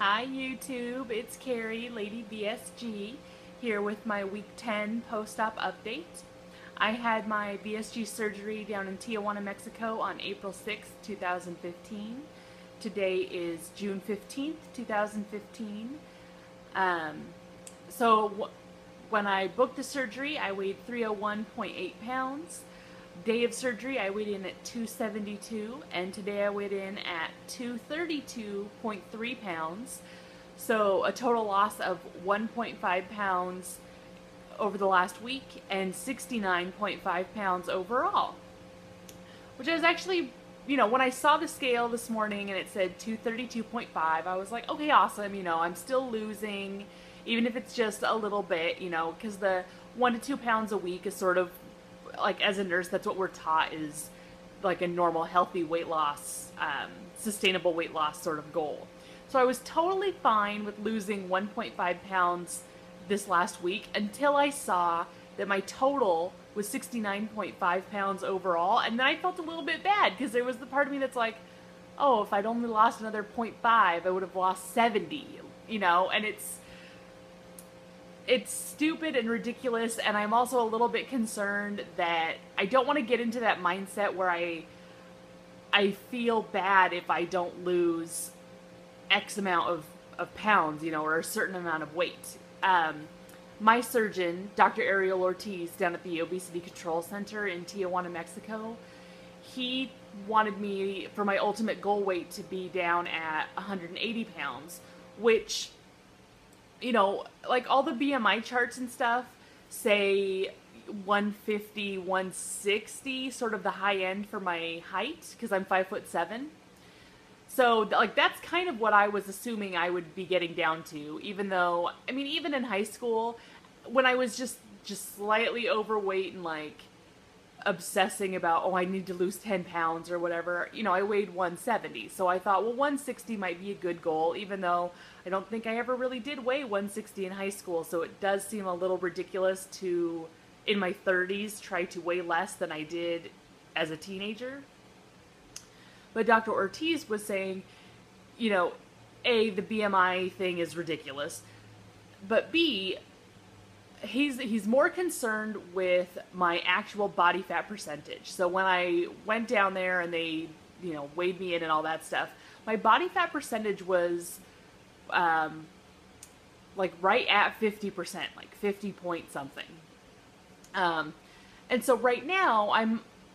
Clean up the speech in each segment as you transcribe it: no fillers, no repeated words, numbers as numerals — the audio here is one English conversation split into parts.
Hi YouTube, it's Carrie, Lady BSG, here with my week 10 post-op update. I had my BSG surgery down in Tijuana, Mexico on April 6th, 2015. Today is June 15th, 2015. Um, so when I booked the surgery, I weighed 301.8 pounds. Day of surgery, I weighed in at 272, and today I weighed in at 232.3 pounds. So a total loss of 1.5 pounds over the last week and 69.5 pounds overall. Which is actually, when I saw the scale this morning and it said 232.5, I was like, okay, awesome. I'm still losing, even if it's just a little bit, because the 1 to 2 pounds a week is sort of like, as a nurse, that's what we're taught is like a normal, healthy weight loss, sustainable weight loss sort of goal. So I was totally fine with losing 1.5 pounds this last week until I saw that my total was 69.5 pounds overall. And then I felt a little bit bad because there was the part of me that's like, oh, if I'd only lost another 0.5, I would have lost 70, and it's stupid and ridiculous, and I'm also a little bit concerned that I don't want to get into that mindset where I feel bad if I don't lose X amount of pounds, or a certain amount of weight. My surgeon, Dr. Ariel Ortiz, down at the Obesity Control Center in Tijuana, Mexico, he wanted me, for my ultimate goal weight, to be down at 180 pounds, which, like all the BMI charts and stuff say 150, 160, sort of the high end for my height, because I'm 5'7". So, like, that's kind of what I was assuming I would be getting down to, even though, even in high school, when I was just slightly overweight and, like, obsessing about, oh, I need to lose 10 pounds or whatever, I weighed 170. So I thought, well, 160 might be a good goal, even though I don't think I ever really did weigh 160 in high school. So it does seem a little ridiculous to, in my 30s, try to weigh less than I did as a teenager. But Dr. Ortiz was saying, A, the BMI thing is ridiculous, but B, he's more concerned with my actual body fat percentage. So when I went down there and they, weighed me in and all that stuff, my body fat percentage was like right at 50%, like 50 point something. And so right now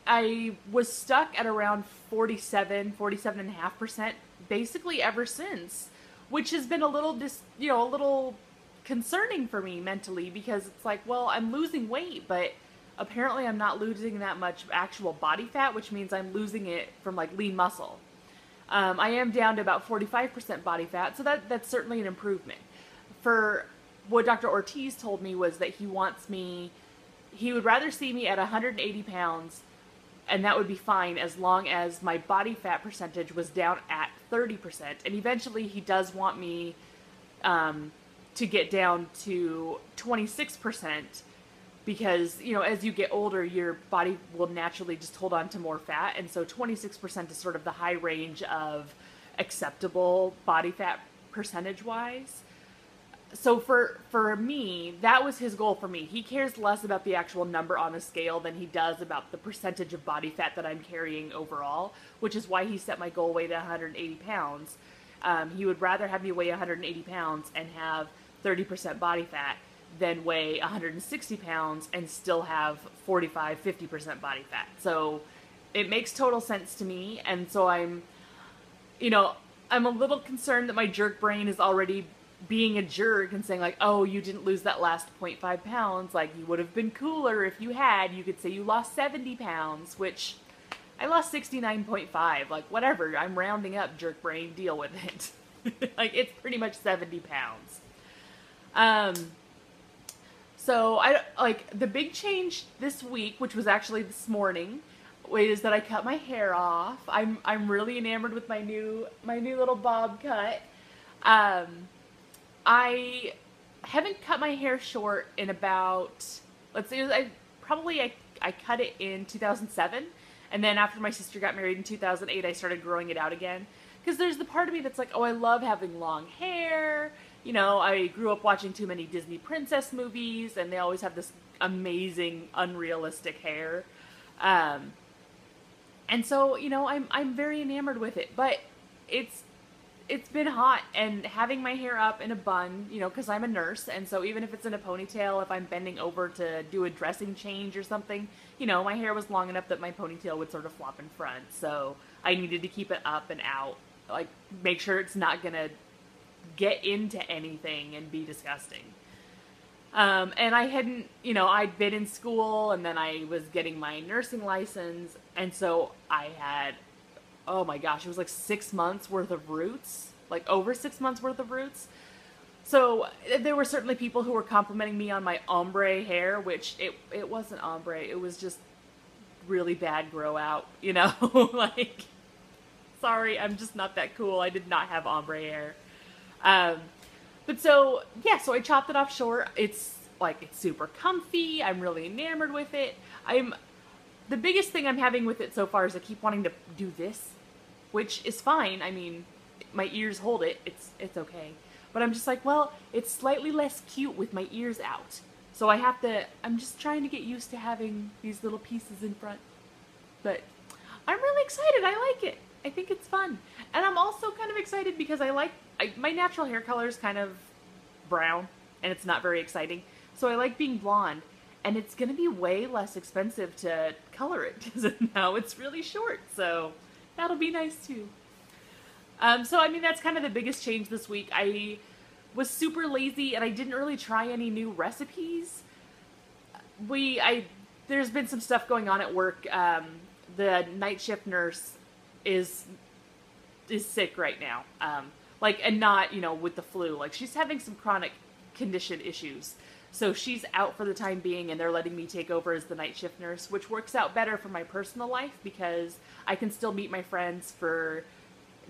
I was stuck at around 47.5% basically ever since, which has been a little a little concerning for me mentally, because it's like, well, I'm losing weight, but apparently I'm not losing that much actual body fat, which means I'm losing it from like lean muscle. I am down to about 45% body fat, so that's certainly an improvement. For what Dr. Ortiz told me was that he would rather see me at 180 pounds, and that would be fine as long as my body fat percentage was down at 30%. And eventually he does want me to get down to 26%, because, as you get older, your body will naturally just hold on to more fat. And so 26% is sort of the high range of acceptable body fat percentage-wise. So for me, that was his goal for me. He cares less about the actual number on the scale than he does about the percentage of body fat that I'm carrying overall, which is why he set my goal weight at 180 pounds. He would rather have me weigh 180 pounds and have 30% body fat than weigh 160 pounds and still have 45-50% body fat. So it makes total sense to me. And so I'm a little concerned that my jerk brain is already being a jerk and saying like, oh, you didn't lose that last 0.5 pounds. Like, you would have been cooler if you had. You could say you lost 70 pounds, which I lost 69.5. Like, whatever. I'm rounding up, jerk brain. Deal with it. Like, it's pretty much 70 pounds. So the big change this week, which was actually this morning, is that I cut my hair off. I'm really enamored with my new little bob cut. I haven't cut my hair short in about, let's say, I cut it in 2007, and then after my sister got married in 2008, I started growing it out again. because there's the part of me that's like, oh, I love having long hair. You know, I grew up watching too many Disney princess movies, and they always have this amazing, unrealistic hair. Um, and so, you know, I'm very enamored with it. But it's it's been hot, and having my hair up in a bun, you know, because I'm a nurse, and so even if it's in a ponytail, if I'm bending over to do a dressing change or something, you know, my hair was long enough that my ponytail would sort of flop in front. So I needed to keep it up and out, like make sure it's not gonna get into anything and be disgusting. And I hadn't, you know, I'd been in school and then I was getting my nursing license. And so I had, oh my gosh, it was like 6 months worth of roots, like over 6 months worth of roots. So there were certainly people who were complimenting me on my ombre hair, which it wasn't ombre. It was just really bad grow out, you know, like, sorry, I'm just not that cool. I did not have ombre hair. Um, but so, yeah, so I chopped it off short. It's like, it's super comfy. I'm really enamored with it. The biggest thing I'm having with it so far is I keep wanting to do this, which is fine. I mean, my ears hold it. It's okay. But I'm just like, well, it's slightly less cute with my ears out. So I'm just trying to get used to having these little pieces in front. But I'm really excited. I like it. I think it's fun. And I'm also kind of excited because my natural hair color is kind of brown, and it's not very exciting. So I like being blonde, and it's going to be way less expensive to color it because now it's really short. So that'll be nice too. So I mean, that's kind of the biggest change this week. I was super lazy and I didn't really try any new recipes. There's been some stuff going on at work. The night shift nurse is sick right now. And not, you know, with the flu. Like, she's having some chronic condition issues. So she's out for the time being, and they're letting me take over as the night shift nurse, which works out better for my personal life because I can still meet my friends for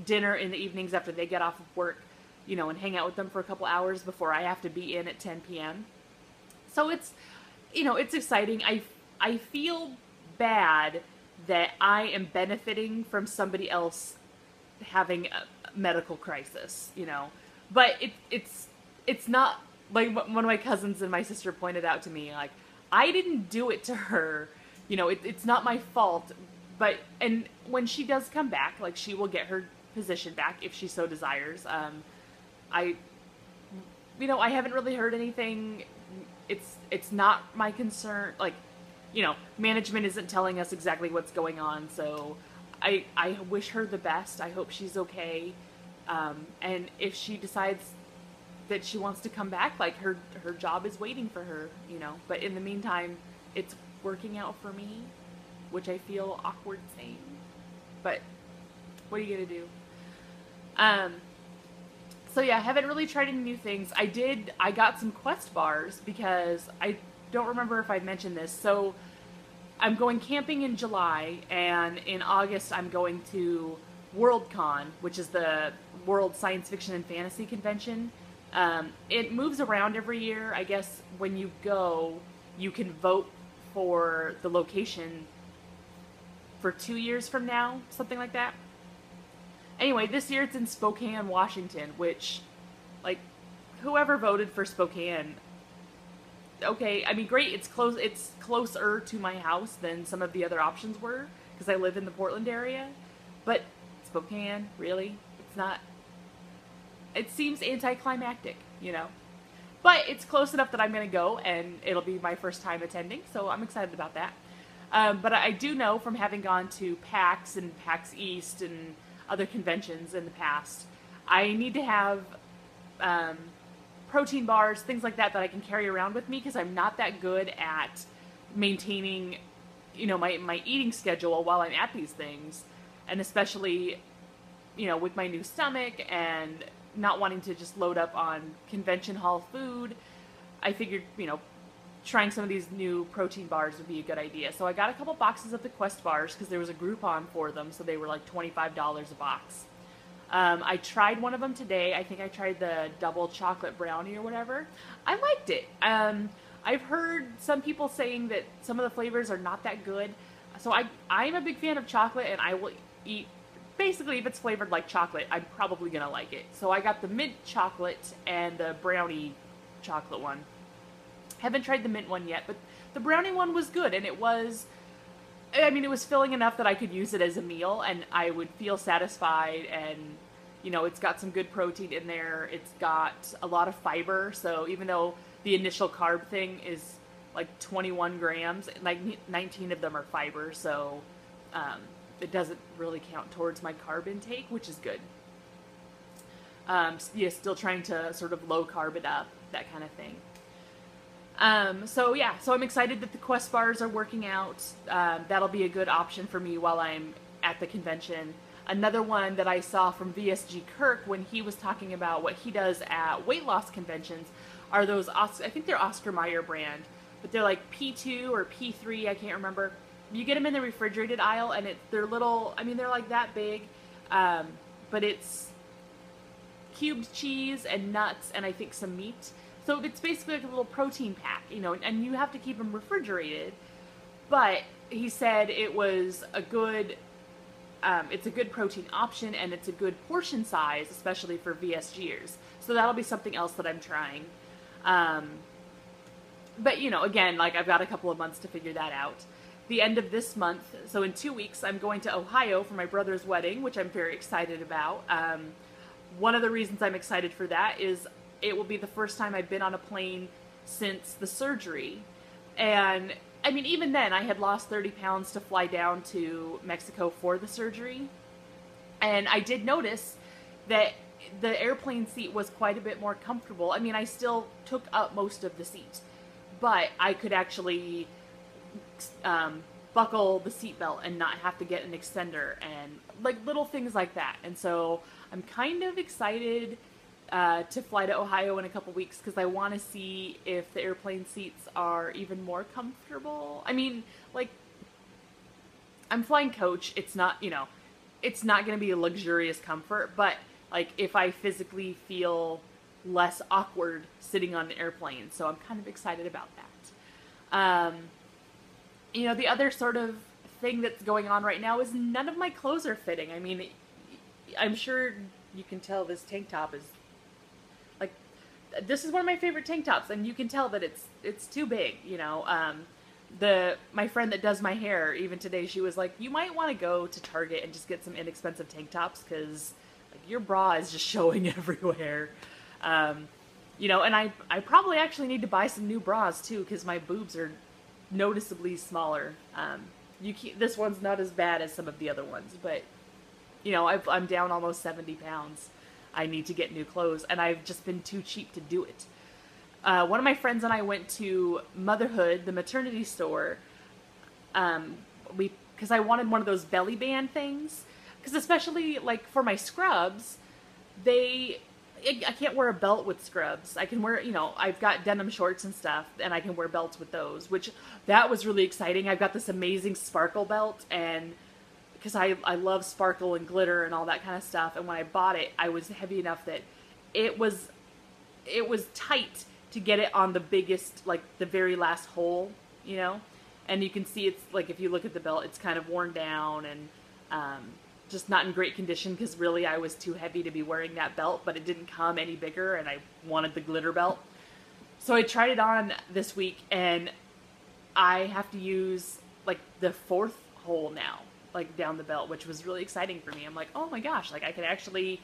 dinner in the evenings after they get off of work, you know, and hang out with them for a couple hours before I have to be in at 10 p.m. So it's, you know, it's exciting. I feel bad that I am benefiting from somebody else having a medical crisis, you know, but it's not, like one of my cousins and my sister pointed out to me, like, I didn't do it to her, you know, it's not my fault, and when she does come back, like, she will get her position back if she so desires. I haven't really heard anything. It's not my concern. Like, you know, management isn't telling us exactly what's going on, so I wish her the best. I hope she's okay. And if she decides that she wants to come back, like, her job is waiting for her, you know. But in the meantime, it's working out for me, which I feel awkward saying. But what are you gonna do? So yeah, I haven't really tried any new things. I got some Quest bars because I don't remember if I mentioned this. So I'm going camping in July, and in August I'm going to Worldcon, which is the World Science Fiction and Fantasy Convention. It moves around every year. I guess when you go, you can vote for the location for 2 years from now, something like that. Anyway, this year it's in Spokane, Washington, which, like, whoever voted for Spokane, okay, I mean, great, it's closer to my house than some of the other options were, because I live in the Portland area, but Spokane, really? It's not, it seems anticlimactic, you know? But it's close enough that I'm going to go, and it'll be my first time attending, so I'm excited about that. But I do know from having gone to PAX and PAX East and other conventions in the past, I need to have protein bars, things like that I can carry around with me, because I'm not that good at maintaining, you know, my eating schedule while I'm at these things, and especially, you know, with my new stomach and not wanting to just load up on convention hall food, I figured, you know, trying some of these new protein bars would be a good idea. So I got a couple boxes of the Quest bars because there was a Groupon for them, so they were like $25 a box. I tried one of them today. I think I tried the double chocolate brownie or whatever. I liked it. I've heard some people saying that some of the flavors are not that good. So I'm a big fan of chocolate, and I will eat basically, if it's flavored like chocolate, I'm probably gonna like it. So I got the mint chocolate and the brownie chocolate one. Haven't tried the mint one yet, but the brownie one was good, and it was, I mean, it was filling enough that I could use it as a meal, and I would feel satisfied, and, you know, it's got some good protein in there. It's got a lot of fiber, so even though the initial carb thing is like 21 grams, like 19 of them are fiber, so it doesn't really count towards my carb intake, which is good. Yeah, still trying to sort of low carb it up, that kind of thing. So yeah, so I'm excited that the Quest bars are working out. That'll be a good option for me while I'm at the convention. Another one that I saw from VSG Kirk when he was talking about what he does at weight loss conventions are those, I think they're Oscar Mayer brand, but they're like P2 or P3, I can't remember. You get them in the refrigerated aisle, and they're little, I mean, they're like that big, but it's cubed cheese and nuts and I think some meat. So it's basically like a little protein pack, you know, and you have to keep them refrigerated. But he said it was a good, it's a good protein option, and it's a good portion size, especially for VSGers. So that'll be something else that I'm trying. But, you know, again, like I've got a couple of months to figure that out. The end of this month, so in 2 weeks, I'm going to Ohio for my brother's wedding, which I'm very excited about. One of the reasons I'm excited for that is it will be the first time I've been on a plane since the surgery. And, I mean, even then, I had lost 30 pounds to fly down to Mexico for the surgery. And I did notice that the airplane seat was quite a bit more comfortable. I mean, I still took up most of the seat, but I could actually buckle the seatbelt and not have to get an extender and like little things like that. And so I'm kind of excited to fly to Ohio in a couple weeks because I want to see if the airplane seats are even more comfortable. I mean, like, I'm flying coach. It's not, you know, it's not going to be a luxurious comfort, but like if I physically feel less awkward sitting on an airplane. So I'm kind of excited about that. You know, the other sort of thing that's going on right now is none of my clothes are fitting. I mean, I'm sure you can tell this tank top is like, this is one of my favorite tank tops, and you can tell that it's too big, you know. My friend that does my hair, even today, she was like, you might want to go to Target and just get some inexpensive tank tops because like your bra is just showing everywhere. You know, and I probably actually need to buy some new bras too because my boobs are noticeably smaller. This one's not as bad as some of the other ones, but you know, I'm down almost 70 pounds. I need to get new clothes, and I've just been too cheap to do it. One of my friends and I went to Motherhood, the maternity store, because I wanted one of those belly band things, because especially like for my scrubs, I can't wear a belt with scrubs. I can wear, you know, I've got denim shorts and stuff, and I can wear belts with those, which that was really exciting. I've got this amazing sparkle belt, and because I love sparkle and glitter and all that kind of stuff, and when I bought it, I was heavy enough that it was tight to get it on the biggest, like the very last hole, you know, and you can see it's like, if you look at the belt, it's kind of worn down and just not in great condition because really I was too heavy to be wearing that belt, but it didn't come any bigger and I wanted the glitter belt. So I tried it on this week and I have to use like the 4th hole now, like down the belt, which was really exciting for me. I'm like, oh my gosh, like I can actually,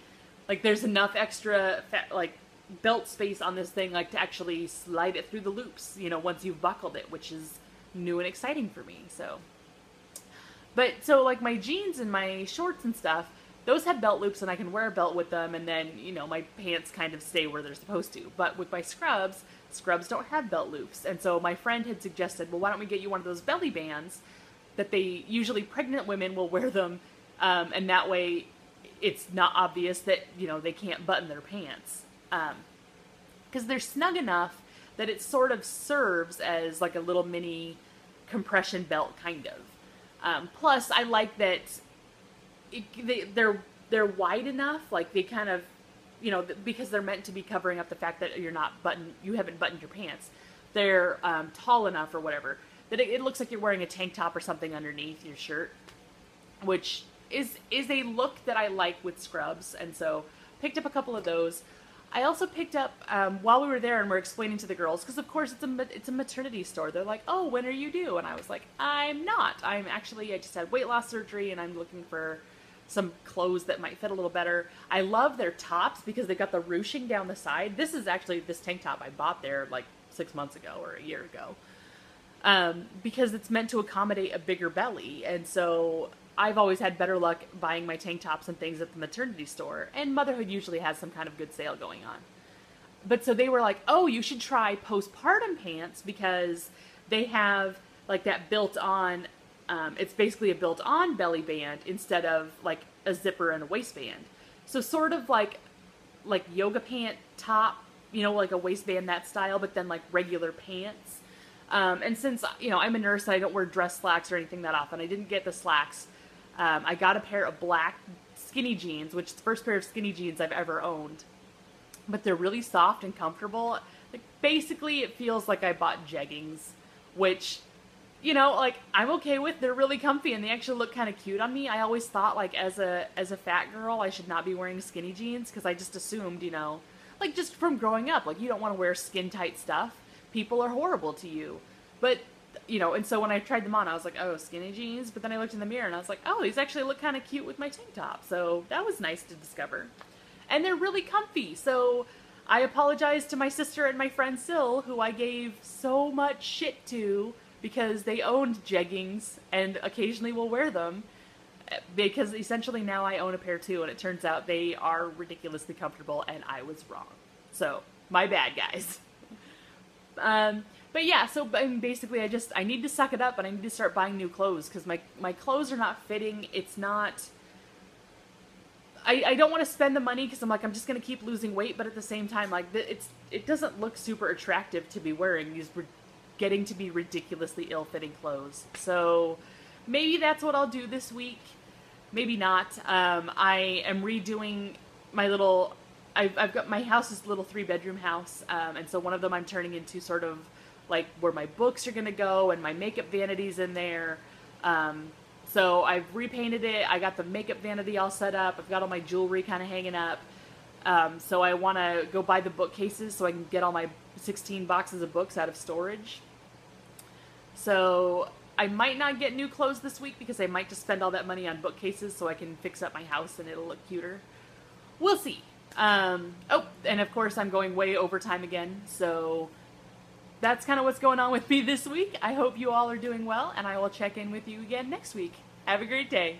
like there's enough extra like belt space on this thing, like to actually slide it through the loops, you know, once you've buckled it, which is new and exciting for me. But so like my jeans and my shorts and stuff, those have belt loops and I can wear a belt with them, and then, you know, my pants kind of stay where they're supposed to. But with my scrubs don't have belt loops. And so my friend had suggested, well, why don't we get you one of those belly bands that usually pregnant women will wear them, and that way it's not obvious that, you know, they can't button their pants. Because they're snug enough that it sort of serves as like a little mini compression belt, kind of. Plus, I like that they're wide enough, like they kind of, you know, because they're meant to be covering up the fact that you haven't buttoned your pants. They're tall enough or whatever that it looks like you're wearing a tank top or something underneath your shirt, which is a look that I like with scrubs, and so picked up a couple of those. I also picked up while we were there and we're explaining to the girls, because of course it's a maternity store. They're like, "Oh, when are you due?" And I was like, "I'm not. I just had weight loss surgery and I'm looking for some clothes that might fit a little better." I love their tops because they've got the ruching down the side. This is actually this tank top I bought there like 6 months ago or a year ago, because it's meant to accommodate a bigger belly, and so I've always had better luck buying my tank tops and things at the maternity store, and Motherhood usually has some kind of good sale going on. But so they were like, "Oh, you should try postpartum pants because they have like that built-on, it's basically a built-on belly band instead of like a zipper and a waistband. So sort of like yoga pant top, you know, like a waistband, that style, but then like regular pants." And since, you know, I'm a nurse and I don't wear dress slacks or anything that often, I didn't get the slacks. I got a pair of black skinny jeans, which is the first pair of skinny jeans I've ever owned. But they're really soft and comfortable. Like, basically, it feels like I bought jeggings, which, you know, like, I'm okay with. They're really comfy and they actually look kind of cute on me. I always thought, like, as a fat girl, I should not be wearing skinny jeans because I just assumed, you know, like, just from growing up, like, you don't want to wear skin-tight stuff. People are horrible to you. But, you know, and so when I tried them on, I was like, oh, skinny jeans. But then I looked in the mirror and I was like, oh, these actually look kind of cute with my tank top. So that was nice to discover. And they're really comfy. So I apologize to my sister and my friend Sil, who I gave so much shit to because they owned jeggings and occasionally will wear them. Because essentially now I own a pair too, and it turns out they are ridiculously comfortable and I was wrong. So, my bad, guys. But yeah, so basically I need to suck it up and I need to start buying new clothes because my clothes are not fitting. It's not... I don't want to spend the money because I'm like, I'm just going to keep losing weight, but at the same time, like, it doesn't look super attractive to be wearing these getting to be ridiculously ill-fitting clothes. So maybe that's what I'll do this week. Maybe not. I am redoing my little... I've got... My house is a little 3-bedroom house, and so one of them I'm turning into sort of like where my books are going to go and my makeup vanity's in there. So I've repainted it. I got the makeup vanity all set up. I've got all my jewelry kind of hanging up. So I want to go buy the bookcases so I can get all my 16 boxes of books out of storage. So I might not get new clothes this week because I might just spend all that money on bookcases so I can fix up my house and it'll look cuter. We'll see. Oh, and of course I'm going way overtime again, so that's kind of what's going on with me this week. I hope you all are doing well, and I will check in with you again next week. Have a great day.